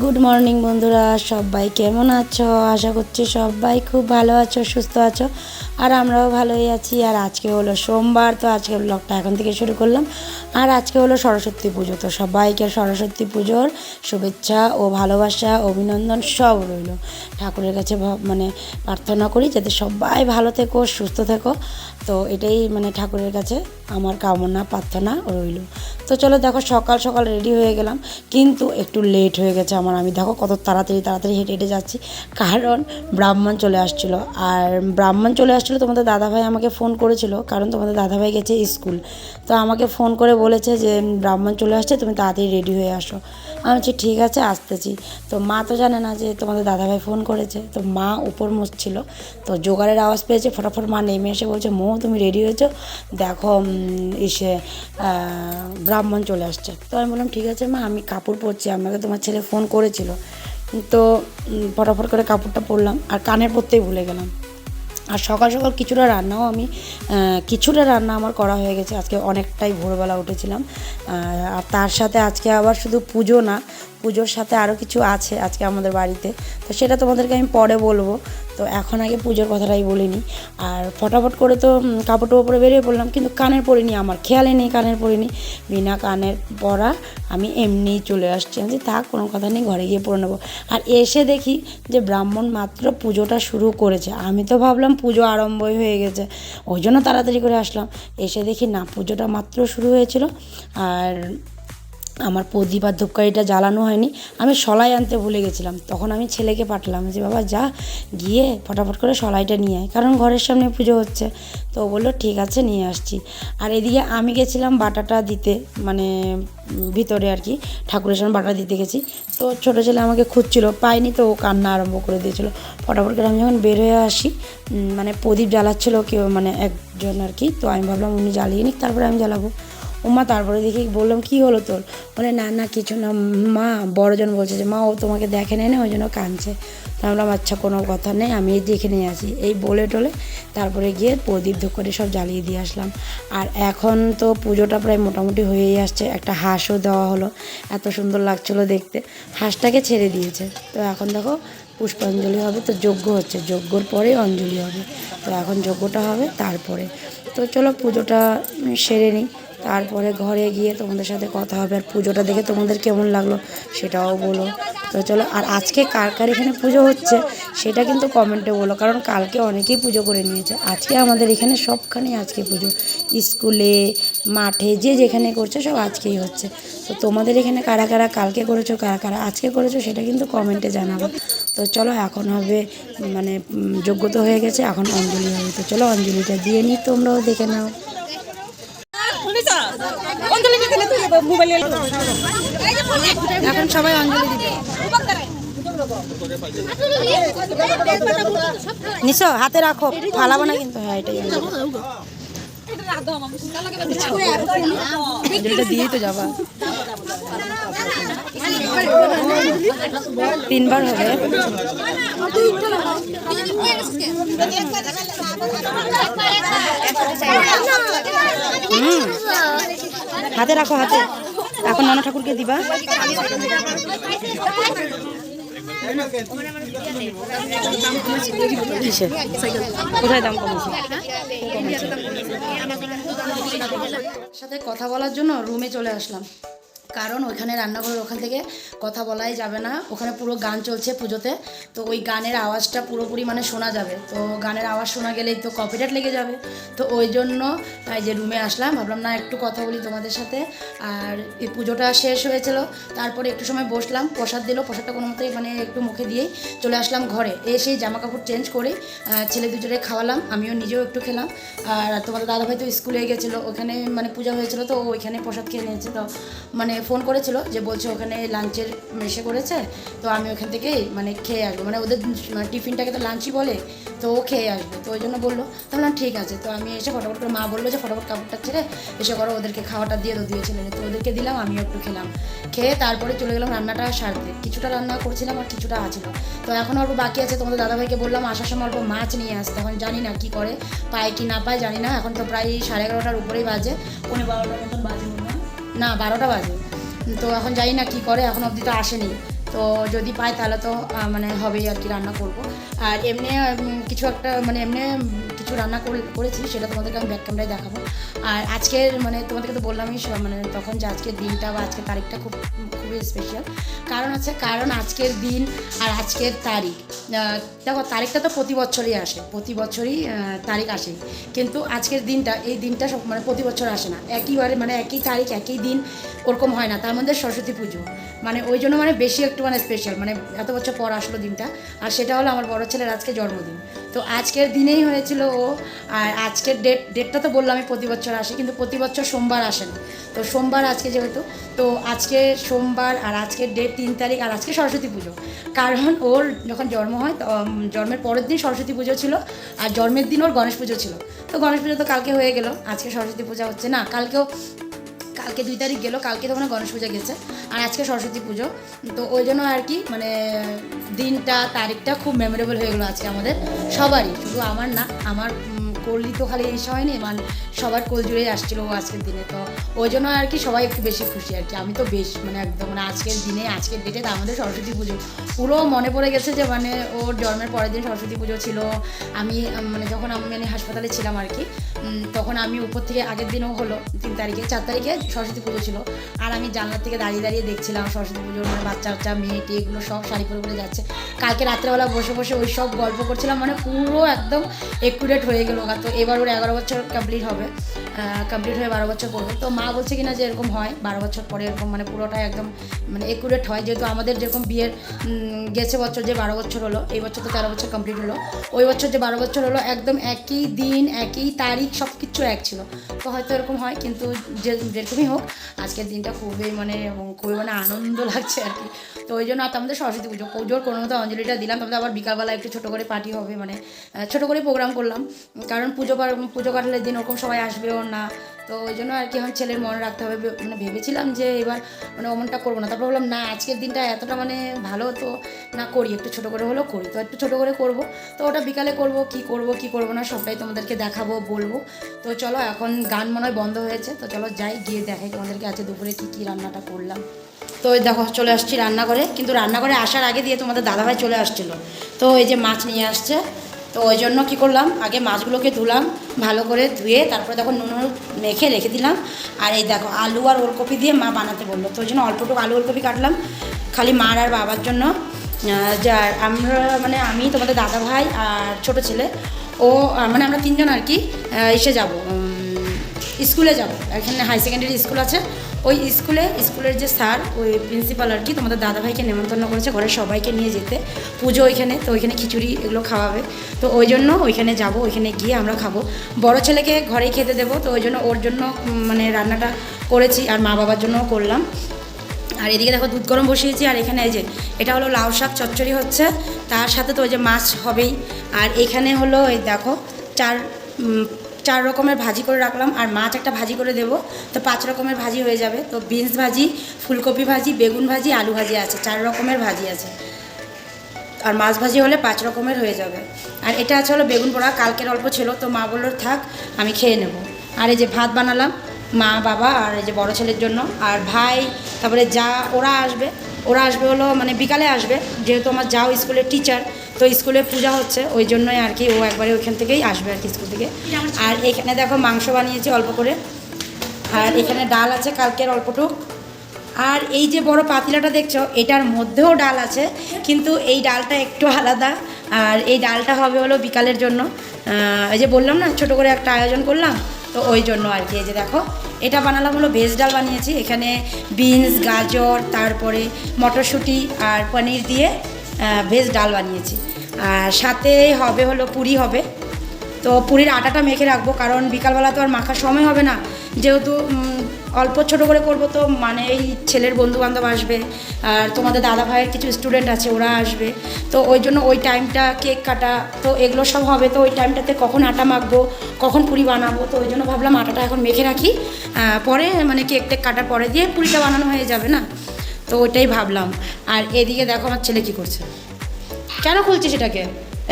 Good morning বন্ধুরা, সবাই কেমন আছো? আশা করছি সবাই খুব ভালো আছো, সুস্থ আছো। আর আমরাও ভালোই আছি। আর আজকে হলো সোমবার, তো আজকে ব্লগটা এখন থেকে শুরু করলাম। আর আজকে হলো সরস্বতী পুজো, তো সবাইকে সরস্বতী পুজোর শুভেচ্ছা ও ভালোবাসা, অভিনন্দন সব রইল। ঠাকুরের কাছে মানে প্রার্থনা করি যাতে সবাই ভালো থেকো, সুস্থ থেকো। তো এটাই মানে ঠাকুরের কাছে আমার কামনা প্রার্থনা রইল। তো চলো, দেখো সকাল সকাল রেডি হয়ে গেলাম, কিন্তু একটু লেট হয়ে গেছে আমার। আমি দেখো কত তাড়াতাড়ি হেঁটে হেঁটে যাচ্ছি, কারণ ব্রাহ্মণ চলে আসছিলো। আর ব্রাহ্মণ চলে আসছিলো, তোমাদের দাদাভাই আমাকে ফোন করেছিল, কারণ তোমাদের দাদাভাই গেছে স্কুল। তো আমাকে ফোন করে বলেছে যে ব্রাহ্মণ চলে আসছে, তুমি তাড়াতাড়ি রেডি হয়ে আসো। আমি বলছি ঠিক আছে, আসতেছি। তো মা তো জানে না যে তোমাদের দাদাভাই ফোন করেছে, তো মা উপর মুছছিল, তো জোগাড়ের আওয়াজ পেয়েছে। ফটাফট মা নেমে এসে বলছে, মো তুমি রেডি হয়েছো, দেখো এসে ব্রাহ্মণ চলে আসছে। তো আমি বললাম ঠিক আছে মা, আমি কাপড় পরছি, আমাকে তোমার ছেলে ফোন করেছিল। তো ফটাফট করে কাপড়টা পরলাম, আর কানের পরতেই ভুলে গেলাম। আর সকাল সকাল কিছুটা রান্না আমার করা হয়ে গেছে। আজকে অনেকটাই ভোরবেলা উঠেছিলাম। আর তার সাথে আজকে আবার শুধু পুজো না, পুজোর সাথে আরও কিছু আছে আজকে আমাদের বাড়িতে, তো সেটা তোমাদেরকে আমি পরে বলবো। তো এখন আগে পুজোর কথাটাই বলিনি। আর ফটাফট করে তো কাপড়টা উপরে বেরিয়ে পড়লাম, কিন্তু কানের পরিনি, আমার খেয়ালে নেই কানের পরিনি। বিনা কানের পরা আমি এমনিই চলে আসছি। আমি থাক, কোনো কথা নেই, ঘরে গিয়ে পরে নেবো। আর এসে দেখি যে ব্রাহ্মণ মাত্র পুজোটা শুরু করেছে। আমি তো ভাবলাম পুজো আরম্ভই হয়ে গেছে, ওই জন্য তাড়াতাড়ি করে আসলাম। এসে দেখি না, পুজোটা মাত্র শুরু হয়েছিল। আর আমার প্রদীপ আর ধূপকাঠিটা জ্বালানো হয়নি, আমি সলাই আনতে ভুলে গেছিলাম। তখন আমি ছেলেকে পাঠালাম যে বাবা যা, গিয়ে ফটাফট করে সলাইটা নিয়ে আয়, কারণ ঘরের সামনে পুজো হচ্ছে। তো ও বললো ঠিক আছে, নিয়ে আসছি। আর এদিকে আমি গেছিলাম বাটাটা দিতে, মানে ভিতরে আর কি, ঠাকুরের সামনে বাটা দিতে গেছি। তো ছোটো ছেলে আমাকে খুঁজছিল, পাইনি, তো ও কান্না আরম্ভ করে দিয়েছিলো। ফটাফট করে আমি যখন বের হয়ে আসি, প্রদীপ জ্বালাচ্ছিলো কেউ, মানে একজন আর কি। তো আমি ভাবলাম উনি জ্বালিয়ে নিক, তারপরে আমি জ্বালাবো। মা তারপরে দেখি, বললাম কি হলো তোর? বলে না না কিছু না মা, বড়জন বলছে যে মা ও তোমাকে দেখে নেয় না, ওই জন্য কাঁদছে। তো আমি বললাম আচ্ছা, কোনো কথা নেই, আমি দেখে নিয়ে আসি। এই বলে টলে তারপরে গিয়ে প্রদীপ ধূপকাঠি সব জ্বালিয়ে দিয়ে আসলাম। আর এখন তো পুজোটা প্রায় মোটামুটি হয়েই আসছে। একটা হাঁসও দেওয়া হলো, এত সুন্দর লাগছিলো দেখতে। হাঁসটাকে ছেড়ে দিয়েছে। তো এখন দেখো পুষ্পাঞ্জলি হবে, তো যজ্ঞ হচ্ছে, যজ্ঞর পরে অঞ্জলি হবে। তো এখন যজ্ঞটা হবে তারপরে। তো চলো পুজোটা সেরে নিই, তারপরে ঘরে গিয়ে তোমাদের সাথে কথা হবে। আর পুজোটা দেখে তোমাদের কেমন লাগলো সেটাও বলো। তো চলো, আর আজকে কার কার এখানে পুজো হচ্ছে সেটা কিন্তু কমেন্টে বলো, কারণ কালকে অনেকেই পুজো করে নিয়েছে। আজকে আমাদের এখানে সবখানেই আজকে পুজো, স্কুলে, মাঠে, যে যেখানে করছে সব আজকেই হচ্ছে। তো তোমাদের এখানে কারা কারা কালকে করেছো, কারা কারা আজকে করেছো, সেটা কিন্তু কমেন্টে জানাবো। তো চলো, এখন হবে যজ্ঞ তো হয়ে গেছে, এখন অঞ্জলি হবে। তো চলো অঞ্জলিটা দিয়ে নিই, তোমরাও দেখে নাও। এখন সবাই অঞ্জলি দিবে। নিশো হাতে রাখো, ফালাবো না কিন্তু। হ্যাঁ, এটাই অঞ্জলিটা দিয়েই তো যাবা। 3 বার হবে। হাতে রাখো, হাতে। এখন নানা ঠাকুরকে দিবা। কোথায় দাম কমেছে? সাথে কথা বলার জন্য রুমে চলে আসলাম, কারণ ওইখানে রান্নাঘরের ওখান থেকে কথা বলাই যাবে না, ওখানে পুরো গান চলছে পুজোতে। তো ওই গানের আওয়াজটা পুরোপুরি মানে শোনা যাবে, তো গানের আওয়াজ শোনা গেলেই তো কপিরাইট লেগে যাবে। তো ওই জন্য এই যে রুমে আসলাম, ভাবলাম না একটু কথা বলি তোমাদের সাথে। আর এই পুজোটা শেষ হয়েছিল, তারপরে একটু সময় বসলাম, প্রসাদ দিল, প্রসাদটা কোনো মতেই মানে একটু মুখে দিয়েই চলে আসলাম ঘরে। এসেই জামা কাপড় চেঞ্জ করে ছেলে দুজনে খাওয়ালাম, আমিও নিজেও একটু খেলাম। আর তোমাদের দাদাভাই তো স্কুলে গেছিলো, ওখানে মানে পূজা হয়েছিল, তো ওইখানে প্রসাদ খেয়ে নিয়েছে। তো মানে ফোন করেছিল যে বলছে ওখানে লাঞ্চের মেসে করেছে, তো আমি ওখান থেকেই মানে খেয়ে আসবো, মানে ওদের মানে টিফিনটাকে তো লাঞ্চই বলে, তো ও খেয়ে আসবে। তো ওই জন্য বললো, তো বললাম ঠিক আছে। তো আমি এসে ফটাফট করে, মা বললো যে ফটাফট কাপড়টা ছেড়ে এসে করো, ওদেরকে খাওয়াটা দিয়ে দিয়েছিলেন, তো ওদেরকে দিলাম, আমিও একটু খেলাম। খেয়ে তারপরে চলে গেলাম রান্নাটা সারতে। কিছুটা রান্না করছিলাম আর কিছুটা আছিল, তো এখন অল্প বাকি আছে। তোমাদের দাদাভাইকে বললাম আসার সময় অল্প মাছ নিয়ে আসতে, এখন জানি না কি করে, পায় কি না পায় জানি না। এখন তো প্রায় 11:30টার উপরেই বাজে, 11:15 মতন বাজে, না 12টা বাজে। তো এখন জানি না কি করে, এখন অবধি তো আসেনি। তো তো যদি পাই তাহলে তো মানে হবেই আর কি, রান্না করব। আর এমনি কিছু একটা মানে এমনি কিছু রান্না করেছি, সেটা তোমাদেরকে আমি ব্যাক ক্যামেরায় দেখাবো। আর আজকের মানে তোমাদেরকে তো বললামই মানে তখন যে আজকের দিনটা বা আজকের তারিখটা খুবই স্পেশাল। কারণ আজকের দিন আর আজকের তারিখ, দেখো তারিখটা তো প্রতি বছরই আসে, প্রতি বছরই তারিখ আসে, কিন্তু আজকের দিনটা, এই দিনটা সব মানে প্রতি বছর আসে না একইবারে, মানে একই তারিখ একই দিন ওরকম হয় না। তার মধ্যে সরস্বতী পুজো, মানে ওই জন্য মানে বেশি একটু মানে স্পেশাল, মানে এত বছর পর আসলো দিনটা। আর সেটা হলো আমার বড় ছেলের আজকে জন্মদিন, তো আজকের দিনেই হয়েছিল ও। আর আজকের ডেটটা তো বললাম আমি প্রতি বছর আসে, কিন্তু প্রতি বছর সোমবার আসে না। তো সোমবার আজকে যেহেতু, তো আজকে সোমবার আর আজকের ডেট 3 তারিখ, আর আজকে সরস্বতী পুজো। কারণ ওর যখন জন্ম হয়, জন্মের পরের দিন সরস্বতী পুজো ছিল, আর জন্মের দিন ওর গণেশ পুজো ছিল। তো গণেশ পুজো তো কালকে হয়ে গেল, আজকে সরস্বতী পূজা হচ্ছে না, কালকে 2 তারিখ গেল, কালকে তো মানে গণেশ পূজা গেছে, আর আজকে সরস্বতী পুজো। তো ওই জন্য আর কি মানে দিনটা তারিখটা খুব মেমোরেবল হয়ে গেলো আজকে আমাদের সবারই, শুধু আমার না, আমার করলি তো খালি এই সময় নেই, মানে সবার কোল জুড়েই আসছিলো ও আজকের দিনে। তো ওই জন্য আর কি সবাই একটু বেশি খুশি আর কি, আমি তো বেশ মানে একদম মানে আজকের দিনে আজকের ডেটে আমাদের সরস্বতী পুজো পুরো মনে পড়ে গেছে যে মানে ওর জন্মের পরের দিন সরস্বতী পুজো ছিল। আমি মানে যখন আমি মানে হাসপাতালে ছিলাম আর কি, তখন আমি উপর থেকে আগের দিনও হলো 3 তারিখে, 4 তারিখে সরস্বতী পুজো ছিল, আর আমি জানলার থেকে দাঁড়িয়ে দাঁড়িয়ে দেখছিলাম সরস্বতী পুজোর মানে বাচ্চা মেয়ে এগুলো সব শাড়ি পরে যাচ্ছে। কালকে রাত্রেবেলা বসে বসে ওই সব গল্প করছিলাম, মানে পুরো একদম একুরেট হয়ে গেলো। তো এবার ওর 11 বছর কমপ্লিট হবে, কমপ্লিট হয়ে 12 বছর পড়বে। তো মা বলছে কিনা যে এরকম হয় 12 বছর পরে এরকম মানে পুরোটাই একদম মানে একুরেট হয়, যেহেতু আমাদের যেরকম বিয়ের গেছে বছর যে 12 বছর হলো, এই বছর তো 13 বছর কমপ্লিট হলো, ওই বছর যে 12 বছর হলো একদম একই দিন একই তারিখ সব কিছু এক ছিল। তো হয়তো এরকম হয়, কিন্তু যেরকমই হোক আজকের দিনটা খুবই মানে আনন্দ লাগছে আর কি। তো ওই জন্য আর আমাদের সরস্বতী পুজোর কোনো মতো অঞ্জলিটা দিলাম, তারপরে আবার বিকালবেলা একটু ছোটো করে পার্টি হবে, মানে ছোটো করে প্রোগ্রাম করলাম, কারণ পুজো কাটালের দিন ওরকম সবাই আসবেও না। তো ওই জন্য আর কি এখন ছেলের মনে রাখতে হবে, মানে ভেবেছিলাম যে এবার মানে অমনটা করবো না, তারপর বললাম না আজকের দিনটা এতটা মানে ভালো তো না, করি একটু ছোটো করে হলেও করি, তো একটু ছোটো করে করবো। তো ওটা বিকালে করবো, কি করবো না সবটাই তোমাদেরকে দেখাবো বলবো। তো চলো, এখন গান মনে হয় বন্ধ হয়েছে, তো চলো যাই গিয়ে দেখাই তোমাদেরকে আজকে দুপুরে কী রান্নাটা করলাম। তো ওই দেখো চলে আসছি রান্নাঘরে, কিন্তু রান্নাঘরে আসার আগে দিয়ে তোমাদের দাদাভাই চলে আসছিলো। তো এই যে মাছ নিয়ে আসছে, তো ওই জন্য কী করলাম, আগে মাছগুলোকে ধুলাম ভালো করে, ধুয়ে তারপরে দেখো নুন মেখে রেখে দিলাম। আর এই দেখো আলু আর ওলকপি দিয়ে মা বানাতে বললো, তো ওই জন্য অল্পটুকু আলু ওলকপি কাটলাম খালি মার আর বাবার জন্য। যা আমরা মানে আমি, তোমাদের দাদাভাই আর ছোটো ছেলে, ও মানে আমরা 3 জন আর কি এসে যাব, স্কুলে যাব, এখানে হাই সেকেন্ডারি স্কুল আছে, ওই স্কুলের যে স্যার, ওই প্রিন্সিপাল আর কি তোমাদের দাদাভাইকে নেমন্তন্ন করেছে ঘরের সবাইকে নিয়ে যেতে, পুজো ওইখানে, তো ওইখানে খিচুড়ি এগুলো খাওয়াবে। তো ওই জন্য ওইখানে যাব, ওইখানে গিয়ে আমরা খাবো, বড় ছেলেকে ঘরেই খেতে দেবো। তো ওই জন্য ওর জন্য মানে রান্নাটা করেছি, আর মা বাবার জন্যও করলাম। আর এদিকে দেখো দুধ গরম বসিয়েছি, আর এখানে এই যে এটা হলো লাউ শাক চচ্চড়ি হচ্ছে, তার সাথে তো ওই যে মাছ হবেই। আর এখানে হলো এই দেখো 4 রকমের ভাজি করে রাখলাম, আর মাছ একটা ভাজি করে দেবো, তো 5 রকমের ভাজি হয়ে যাবে। তো বিনস ভাজি, ফুলকপি ভাজি, বেগুন ভাজি, আলু ভাজি আছে, 4 রকমের ভাজি আছে, আর মাছ ভাজি হলে 5 রকমের হয়ে যাবে। আর এটা আছে হলো বেগুন পোড়া, কালকের অল্প ছিল, তো মা বললো থাক আমি খেয়ে নেব। আর এই যে ভাত বানালাম মা বাবা আর এই যে বড় ছেলের জন্য, আর ভাই, তারপরে যা ওরা আসবে হলো মানে বিকালে আসবে, যেহেতু আমার যাও স্কুলের টিচার, তো স্কুলে পূজা হচ্ছে ওই জন্যই আর কি ও একবারে ওইখান থেকেই আসবে আর কি, স্কুল থেকে। আর এখানে দেখো মাংস বানিয়েছি অল্প করে, আর এখানে ডাল আছে কালকের অল্পটুক। আর এই যে বড় পাতিলাটা দেখছো, এটার মধ্যেও ডাল আছে, কিন্তু এই ডালটা একটু আলাদা, আর এই ডালটা হবে হলো বিকালের জন্য। এই যে বললাম না ছোটো করে একটা আয়োজন করলাম, তো ওই জন্য আর কি। এই যে দেখো এটা বানালাম হলো ভেজ ডাল বানিয়েছি, এখানে বিনস, গাজর, তারপরে মটরশুঁটি আর পনির দিয়ে ভেজ ডাল বানিয়েছি। আর সাথে হবে হলো পুরি হবে, তো পুরির আটাটা মেখে রাখবো, কারণ বিকালবেলা তো আর মাখার সময় হবে না, যেহেতু অল্প ছোটো করে করবো, তো মানে এই ছেলের বন্ধুবান্ধব আসবে, আর তোমাদের দাদা ভাইয়ের কিছু স্টুডেন্ট আছে ওরা আসবে, তো ওই জন্য ওই টাইমটা কেক কাটা তো এগুলো সব হবে, তো ওই টাইমটাতে কখন আটা মাখবো কখন পুরি বানাবো, তো ওই জন্য ভাবলাম আটাটা এখন মেখে রাখি, পরে মানে কেক টেক কাটার পরে দিয়ে পুরিটা বানানো হয়ে যাবে না, তো ওইটাই ভাবলাম। আর এদিকে দেখো আমার ছেলে কী করছে, কেন খুলছি সেটাকে,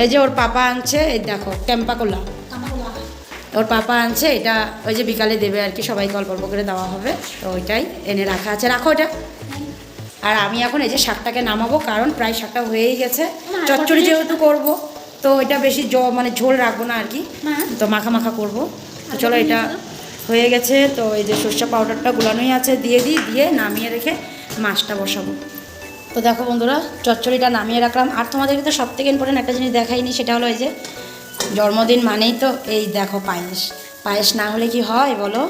এই যে ওর পাপা আনছে, এই দেখো ক্যাম্পাকোলা, ওর পাপা আনছে এটা, ওই যে বিকালে দেবে আর কি, সবাইকে অল্প অল্প করে দেওয়া হবে, তো ওইটাই এনে রাখা আছে, রাখো ওটা। আর আমি এখন এই যে শাকটাকে নামাবো, কারণ প্রায় শাকটা হয়েই গেছে। চচ্চড়ি যেহেতু করব, তো এটা বেশি মানে ঝোল রাখবো না আর কি, তো মাখা মাখা করবো। তো চলো, এটা হয়ে গেছে। তো এই যে সর্ষে পাউডারটা গুলানোই আছে, দিয়ে নামিয়ে রেখে মাছটা বসাবো। তো দেখো বন্ধুরা, চচ্চড়িটা নামিয়ে রাখলাম। আর তোমাদেরকে তো সব থেকে ইম্পর্টেন্ট একটা জিনিস দেখাইনি, সেটা হলো এই যে জন্মদিন মানেই তো এই দেখো পায়েস। পায়েস না হলে কি হয় বলো?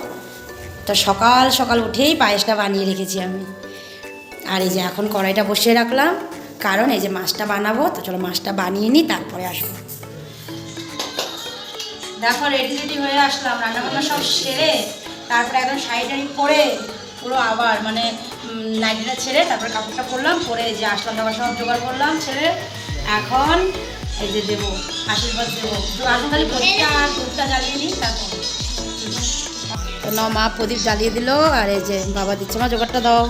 তো সকাল সকাল উঠেই পায়েসটা বানিয়ে রেখেছি আমি। আর এই যে এখন কড়াইটা বসিয়ে রাখলাম, কারণ এই যে মাছটা বানাবো। তো চলো মাছটা বানিয়ে নিই, তারপরে আসবো। দেখো রেডি হয়ে আসলাম, রান্নাবান্না সব সেরে তারপরে একদম শাড়ি টাড়ি পরে পুরো আবার মানে নাইটিটা ছেড়ে তারপরে কাপড়টা পরলাম, পরে যে আসলাম, তারপর সব জোগাড় করলাম ছেড়ে। এখন এই যে দেবো, আশীর্বাদ দেবো। তো এখন খালি প্রদীপটা জ্বালিয়ে নিই, তারপর তো মা প্রদীপ জ্বালিয়ে দিল। আর এই যে বাবা দিচ্ছে, মা জোগাড়টা দাও।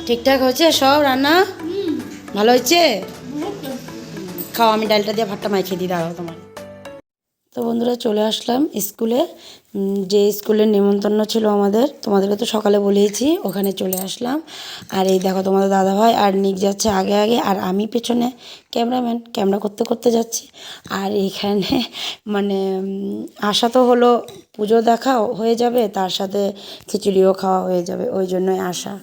ঠিকঠাক হয়েছে সব রান্না? ভালো হয়েছে? খাও, আমি ডালটা দিয়ে ভাতটা মাখিয়ে দিই, দাঁড়াও তোমার। তো বন্ধুরা চলে আসলাম স্কুলে, যে স্কুলের নেমন্তন্ন ছিল আমাদের, তোমাদেরকে তো সকালে বলেইছি, ওখানে চলে আসলাম। আর এই দেখো তোমাদের দাদাভাই আর নিক যাচ্ছে আগে আগে, আর আমি পেছনে ক্যামেরাম্যান, ক্যামেরা করতে করতে যাচ্ছি। আর এইখানে মানে আশা তো হলো পুজো দেখাও হয়ে যাবে, তার সাথে খিচুড়িও খাওয়া হয়ে যাবে, ওই জন্যই আসা।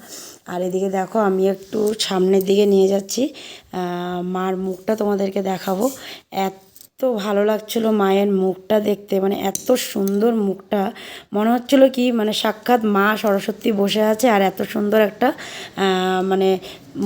আর এদিকে দেখো আমি একটু সামনের দিকে নিয়ে যাচ্ছি, মার মুখটা তোমাদেরকে দেখাবো। এত ভালো লাগছিল মায়ের মুখটা দেখতে, মানে এত সুন্দর মুখটা, মনে হচ্ছিল কি মানে সাক্ষাৎ মা সরস্বতী বসে আছে, আর এত সুন্দর একটা মানে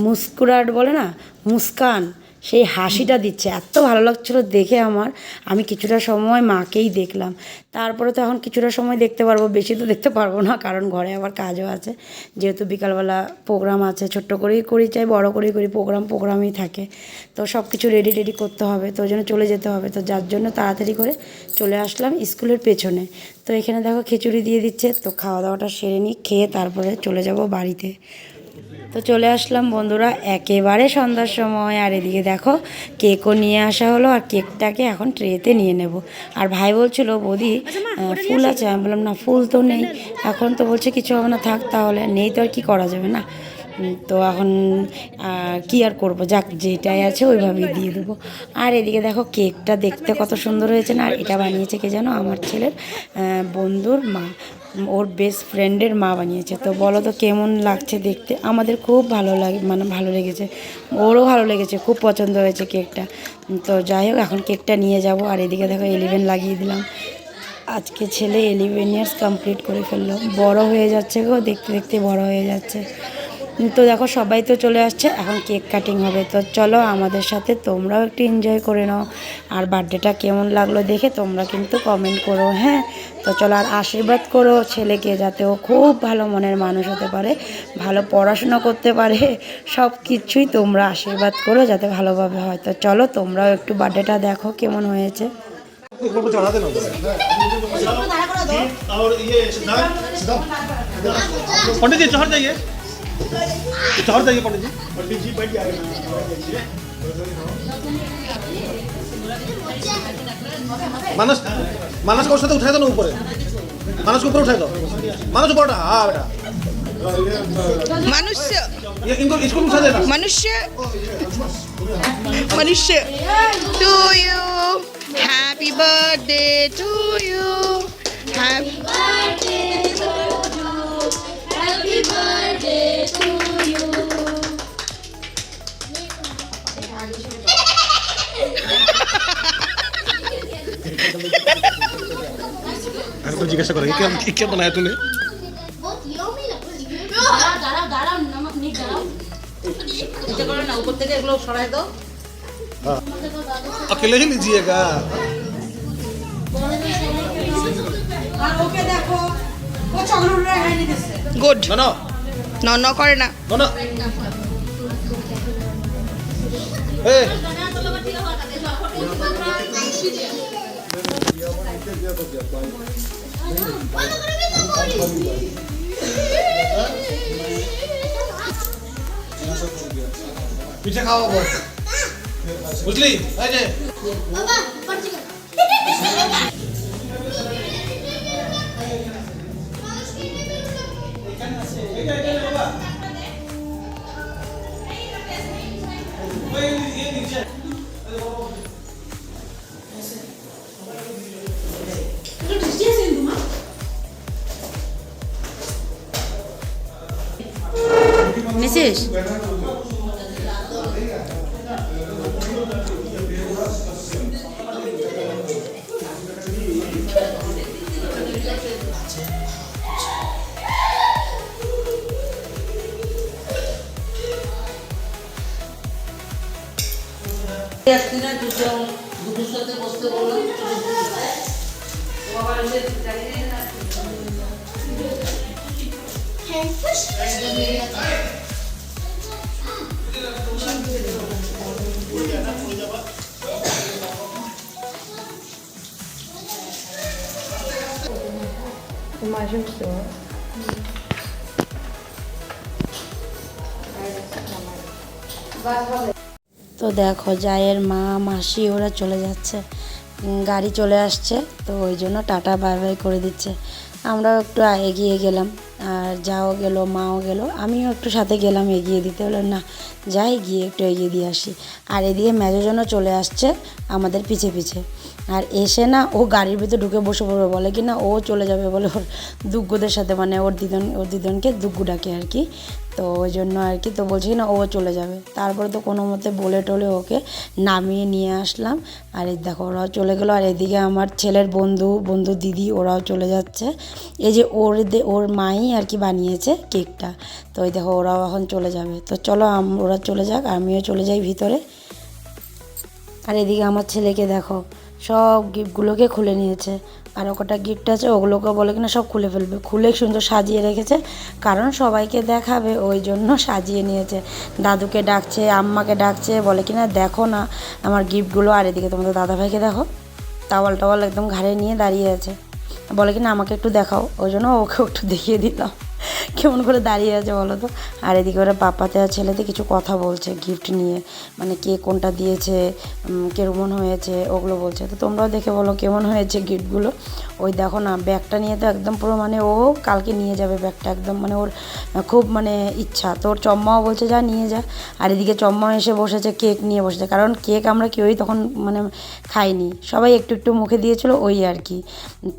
মুস্কুরাট বলে না, মুস্কান, সেই হাসিটা দিচ্ছে। এত ভালো লাগছিলো দেখে আমার। আমি কিছুটা সময় মাকেই দেখলাম, তারপরে তো এখন কিছুটা সময় দেখতে পারবো, বেশি তো দেখতে পারবো না, কারণ ঘরে আবার কাজও আছে। যেহেতু বিকালবেলা প্রোগ্রাম আছে, ছোট্ট করেই করি চাই বড় করেই করি, প্রোগ্রামই থাকে। তো সব কিছু রেডি করতে হবে, তো ওই জন্য চলে যেতে হবে। তো যার জন্য তাড়াতাড়ি করে চলে আসলাম স্কুলের পেছনে। তো এখানে দেখো খিচুড়ি দিয়ে দিচ্ছে, তো খাওয়া দাওয়াটা সেরে নিই, খেয়ে তারপরে চলে যাব বাড়িতে। তো চলে আসলাম বন্ধুরা একেবারে সন্ধ্যার সময়। আর এদিকে দেখো কেকও নিয়ে আসা হলো, আর কেকটাকে এখন ট্রেতে নিয়ে নেব। আর ভাই বলছিল বৌদি ফুল আছে, আমি বললাম না ফুল তো নেই, এখন তো বলছে কিছু হবে না, থাক তাহলে, নেই তো আর কি করা যাবে না। তো এখন কি আর করবো, যাক যেটাই আছে ওইভাবেই দিয়ে দেবো। আর এদিকে দেখো কেকটা দেখতে কত সুন্দর হয়েছে না। আর এটা বানিয়েছে কে জানো, আমার ছেলের বন্ধুর মা, ওর বেস্ট ফ্রেন্ডের মা বানিয়েছে। তো বলো তো কেমন লাগছে দেখতে? আমাদের খুব ভালো লাগে, মানে ভালো লেগেছে, ওরও ভালো লেগেছে, খুব পছন্দ হয়েছে কেকটা। তো যাই হোক এখন কেকটা নিয়ে যাব। আর এদিকে দেখো 11 লাগিয়ে দিলাম, আজকে ছেলে 11 ইয়ার্স কমপ্লিট করে ফেললো, বড় হয়ে যাচ্ছে গো, দেখতে দেখতে বড় হয়ে যাচ্ছে। তো দেখো সবাই তো চলে আসছে, এখন কেক কাটিং হবে। তো চলো আমাদের সাথে তোমরাও একটু এনজয় করে নাও, আর বার্থডেটা কেমন লাগলো দেখে তোমরা কিন্তু কমেন্ট করো, হ্যাঁ। তো চলো, আর আশীর্বাদ করো ছেলেকে, যাতে ও খুব ভালো মনের মানুষ হতে পারে, ভালো পড়াশোনা করতে পারে, সব কিছুই তোমরা আশীর্বাদ করো যাতে ভালোভাবে হয়। তো চলো তোমরাও একটু বার্থডেটা দেখো কেমন হয়েছে। पंडित जी चढ़ जाइए, चढ़ जाइए पंडित जी। पंडित जी बैठ जाइए। मानस मानस को उससे उठाए दो ना ऊपर, मानस को ऊपर उठाए दो, मानस ऊपर उठा, हाँ बेटा। मनुष्य, ये इनको इसको उठा देना। मनुष्य, मनुष्य to you, happy birthday to you, happy birthday to you, happy birthday to you. আরে তো জিজ্ঞাসা করে क्या बनाया तूने बहुत यम्मी लग रहा है দাঁড়াও দাঁড়াও নমক নিয়ে দাঁড়াও এটা করো না উপর থেকে এগুলো সরাই দাও अकेले ही लीजिएगा আর ওকে দেখো ও চকলেট খাইয়ে দিতেছে গুড ना ना ন ন করে না ना ना ए पीछे खाओ बस बुझली এই যে बाबा पर्ची कर মিসেস দুটোর সাথে বসতে বললাম তো দেখো জায়ের মা মাসি ওরা চলে যাচ্ছে গাড়ি চলে আসছে তো ওই জন্য টাটা বাই বাই করে দিচ্ছে আমরাও একটু এগিয়ে গেলাম আর যাও গেল মাও গেল আমিও একটু সাথে গেলাম এগিয়ে দিতে হলো না যাই গিয়ে একটু এগিয়ে দিয়ে আসি আর এদিকে মেজোজনও চলে আসছে আমাদের পিছে পিছে আর এসে না ও গাড়ির ভিতরে ঢুকে বসে পড়বে বলে কি না ও চলে যাবে বলে ওর দুগ্গুদের সাথে মানে ওর দিদনকে দুগ্গু ডাকে আর কি তো ওই জন্য আর কি তো বলছি না ও চলে যাবে তারপরে তো কোনো মতে বলে টলে ওকে নামিয়ে নিয়ে আসলাম আর এই দেখো ওরাও চলে গেলো আর এদিকে আমার ছেলের বন্ধু দিদি ওরাও চলে যাচ্ছে এই যে ওর মাই আর কি বানিয়েছে কেকটা তো ওই দেখো ওরাও এখন চলে যাবে তো চলো ওরা চলে যাক আমিও চলে যাই ভিতরে আর এদিকে আমার ছেলেকে দেখো সব গিফটগুলোকে খুলে নিয়েছে আর কটা গিফট আছে ওগুলোকে বলে কিনা সব খুলে ফেলবে খুলে সুন্দর সাজিয়ে রেখেছে কারণ সবাইকে দেখাবে ওই জন্য সাজিয়ে নিয়েছে দাদুকে ডাকছে আম্মাকে ডাকছে বলে কিনা দেখো না আমার গিফটগুলো আর এদিকে তোমাদের দাদাভাইকে দেখো টাওয়াল একদম ঘাড়ে নিয়ে দাঁড়িয়ে আছে বলে কিনা আমাকে একটু দেখাও ওই জন্য ওকে একটু দেখিয়ে দিলাম কেমন করে দাঁড়িয়ে আছে বলো তো আর এদিকে ওরা বাপ্পাতে আর ছেলেতে কিছু কথা বলছে গিফট নিয়ে মানে কে কোনটা দিয়েছে কেমন হয়েছে ওগুলো বলছে তো তোমরাও দেখে বলো কেমন হয়েছে গিফটগুলো ওই দেখো না ব্যাগটা নিয়ে তো একদম পুরো মানে ও কালকে নিয়ে যাবে ব্যাগটা একদম মানে ওর খুব মানে ইচ্ছা তো ওর চম্মাও বলছে যা নিয়ে যা আর এদিকে চম্মাও এসে বসেছে কেক নিয়ে বসেছে কারণ কেক আমরা কেউই তখন মানে খাইনি সবাই একটু একটু মুখে দিয়েছিল ওই আর কি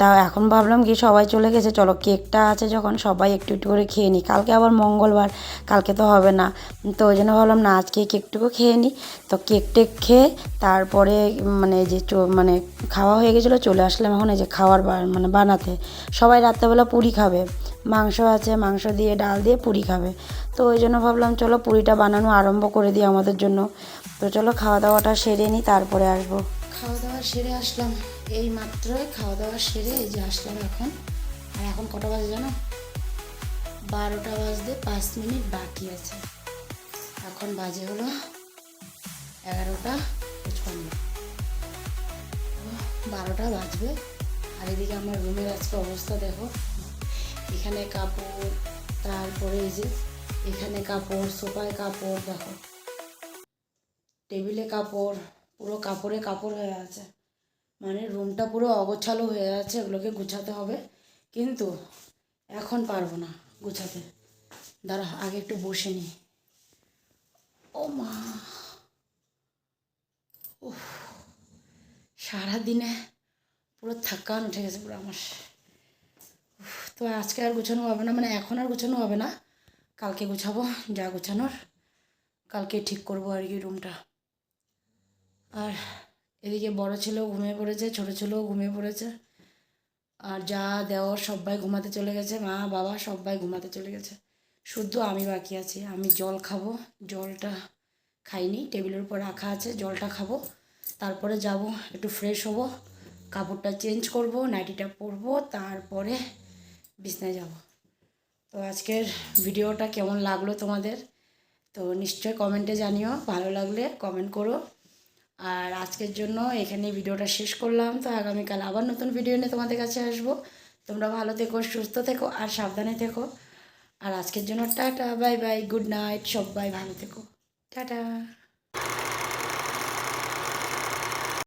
তা এখন ভাবলাম কি সবাই চলে গেছে চলো কেকটা আছে যখন সবাই একটু একটু করে খেয়ে নিই কালকে আবার মঙ্গলবার কালকে তো হবে না তো ওই জন্য ভাবলাম না আজকে কেকটুকু খেয়ে নিই তো কেক টেক খেয়ে তারপরে মানে যে মানে খাওয়া হয়ে গেছিলো চলে আসলাম এখন এই যে খাওয়ার মানে বানাতে সবাই রাত্রেবেলা পুরি খাবে মাংস আছে মাংস দিয়ে ডাল দিয়ে পুরি খাবে তো ওই জন্য ভাবলাম চলো পুরিটা বানানো আরম্ভ করে দিই আমাদের জন্য তো চলো খাওয়া দাওয়াটা সেরে নিই তারপরে আসবো খাওয়া দাওয়া সেরে আসলাম এই মাত্রই খাওয়া দাওয়া সেরে এই যে আসলাম এখন আর এখন কটা বাজে জানো 12টা বাজতে 5 মিনিট বাকি আছে এখন বাজে হলো 11:55 12টা বাজবে আর এদিকে আমার রুমের আজকে অবস্থা দেখো এখানে কাপড় তারপরে এই যে এখানে কাপড় সোফায় কাপড় দেখো টেবিলে কাপড় পুরো কাপড়ে কাপড় হয়ে আছে মানে রুমটা পুরো অগোছালো হয়ে আছে এগুলোকে গুছাতে হবে কিন্তু এখন পারবো না গুছাতে দাঁড়া আগে একটু বসে নিই ও মা সারাদিনে পুরো থাক্কান উঠে গেছে পুরো আমার তো আজকে আর গুছানো হবে না মানে এখন আর গুছানো হবে না কালকে গুছাবো যা গুছানোর কালকে ঠিক করবো আর কি রুমটা আর এদিকে বড় ছেলেও ঘুমিয়ে পড়েছে, ছোট ছেলেও ঘুমিয়ে পড়েছে, আর যা দেওয়ার সবাই ঘুমাতে চলে গেছে, মা বাবা সবাই ঘুমাতে চলে গেছে, শুধু আমি বাকি আছি। আমি জল খাবো, জলটা খাইনি, টেবিলের উপর রাখা আছে, জলটা খাবো, তারপরে যাব একটু ফ্রেশ হব, কাপড়টা চেঞ্জ করব, নাইটিটা পরবো, তারপরে বিছনায় যাব। তো আজকের ভিডিওটা কেমন লাগলো তোমাদের, তো নিশ্চয়ই কমেন্টে জানিও, ভালো লাগলে কমেন্ট করো। আর আজকের জন্য এখানে ভিডিওটা শেষ করলাম। তো আগামীকাল আবার নতুন ভিডিও নিয়ে তোমাদের কাছে আসবো। তোমরা ভালো থেকো, সুস্থ থেকো আর সাবধানে থেকো। আর আজকের জন্য tata, bye bye, good night, সবাই ভালো থেকো, টাটা।